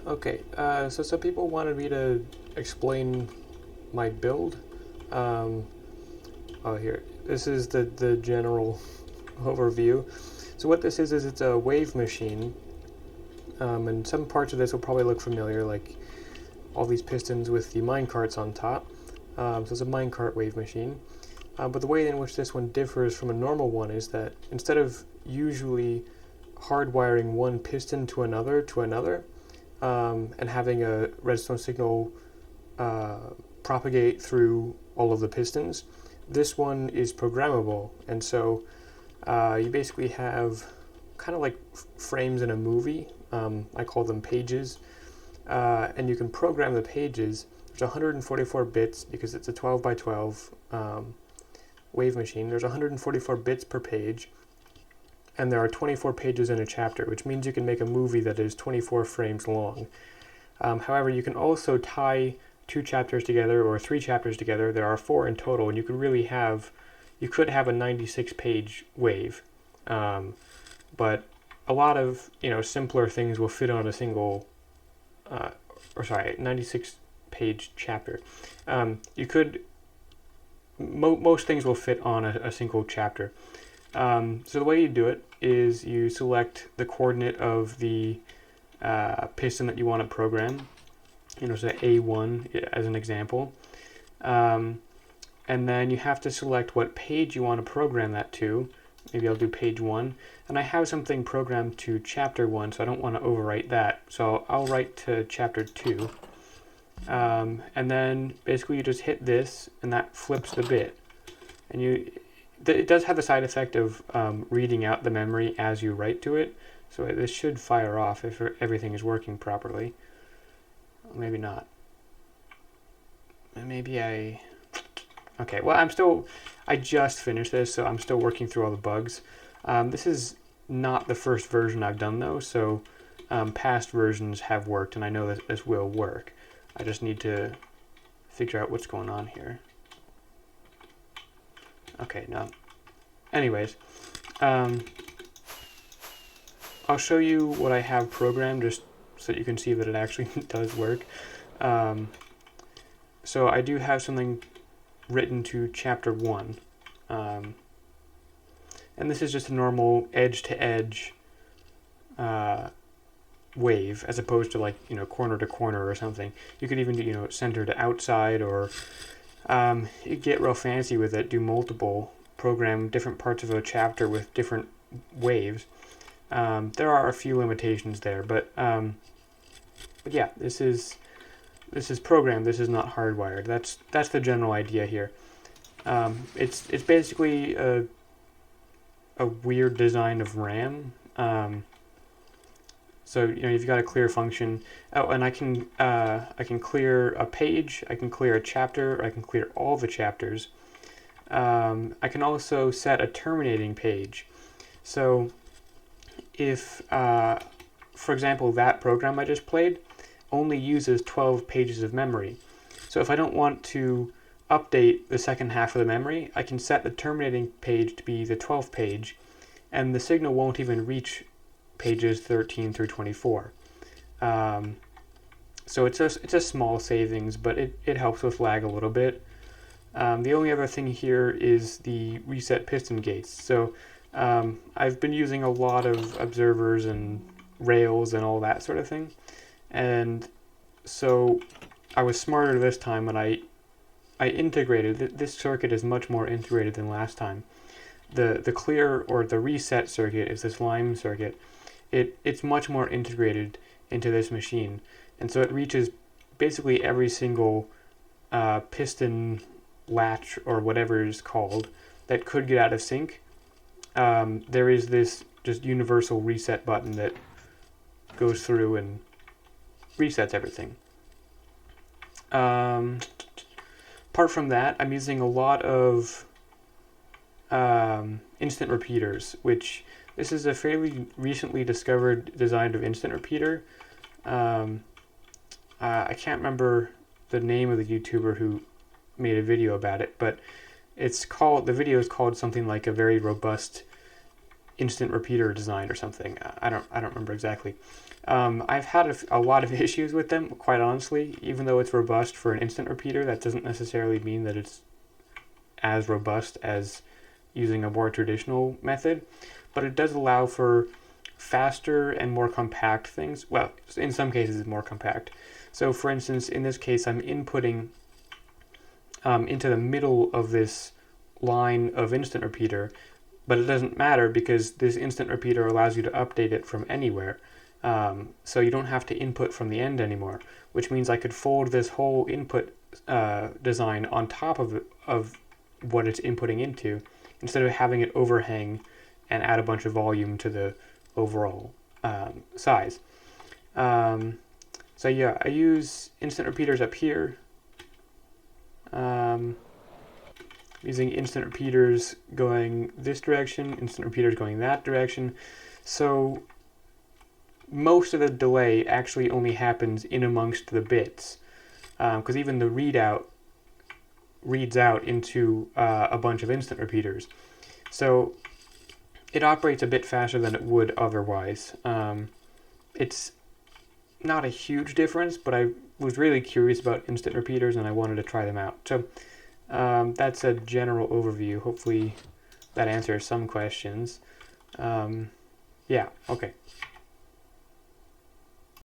Okay, so some people wanted me to explain my build. Um, oh, here. This is the general overview. So what this is it's a wave machine, and some parts of this will probably look familiar, like all these pistons with the minecarts on top. So it's a minecart wave machine. But the way in which this one differs from a normal one is that instead of usually hardwiring one piston to another, and having a redstone signal propagate through all of the pistons, this one is programmable. And so you basically have kind of like frames in a movie. I call them pages. And you can program the pages. There's 144 bits because it's a 12 by 12 wave machine. There's 144 bits per page, and there are 24 pages in a chapter, which means you can make a movie that is 24 frames long. However, you can also tie 2 chapters together or 3 chapters together. There are 4 in total, and you could have a 96 page wave, but a lot of simpler things will fit on a single 96 page chapter. Most things will fit on a single chapter. So the way you do it is you select the coordinate of the piston that you want to program. So A1 as an example. And then you have to select what page you want to program that to. Maybe I'll do page 1. And I have something programmed to chapter 1, so I don't want to overwrite that. So I'll write to chapter 2. And then basically you just hit this, and that flips the bit. And it does have the side effect of reading out the memory as you write to it. So this should fire off if everything is working properly. Maybe not. Maybe okay, well, I just finished this, so I'm still working through all the bugs. This is not the first version I've done, though, so past versions have worked, and I know that this will work. I just need to figure out what's going on here. Okay, no. Anyways, I'll show you what I have programmed just so that you can see that it actually does work. So I do have something written to chapter 1. And this is just a normal edge-to-edge wave, as opposed to corner to corner or something. You could even do center to outside, or you get real fancy with it, do multiple, program different parts of a chapter with different waves. There are a few limitations there, but yeah, this is programmed. This is not hardwired. That's the general idea here. It's basically a weird design of RAM. So you've got a clear function. Oh, and I can clear a page. I can clear a chapter. Or I can clear all the chapters. I can also set a terminating page. So if, for example, that program I just played only uses 12 pages of memory. So if I don't want to update the second half of the memory, I can set the terminating page to be the 12th page, and the signal won't even reach pages 13 through 24. So it's a small savings, but it helps with lag a little bit. The only other thing here is the reset piston gates. So I've been using a lot of observers and rails and all that sort of thing. And so I was smarter this time, and I integrated, this circuit is much more integrated than last time. The clear or the reset circuit is this lime circuit. It's much more integrated into this machine. And so it reaches basically every single piston latch or whatever it is called that could get out of sync. There is this just universal reset button that goes through and resets everything. Apart from that, I'm using a lot of instant repeaters, which this is a fairly recently discovered design of instant repeater. I can't remember the name of the YouTuber who made a video about it, but the video is called something like a very robust instant repeater design or something. I don't remember exactly. I've had a lot of issues with them, quite honestly. Even though it's robust for an instant repeater, that doesn't necessarily mean that it's as robust as using a more traditional method. But it does allow for faster and more compact things. Well, in some cases, it's more compact. So, for instance, in this case, I'm inputting into the middle of this line of instant repeater, but it doesn't matter because this instant repeater allows you to update it from anywhere. So you don't have to input from the end anymore, which means I could fold this whole input design on top of what it's inputting into, instead of having it overhang and add a bunch of volume to the overall size. So yeah, I use instant repeaters up here. Using instant repeaters going this direction, instant repeaters going that direction. So most of the delay actually only happens in amongst the bits, because even the readout reads out into a bunch of instant repeaters. So it operates a bit faster than it would otherwise. It's not a huge difference, but I was really curious about instant repeaters and I wanted to try them out. So that's a general overview. Hopefully that answers some questions. Yeah, okay.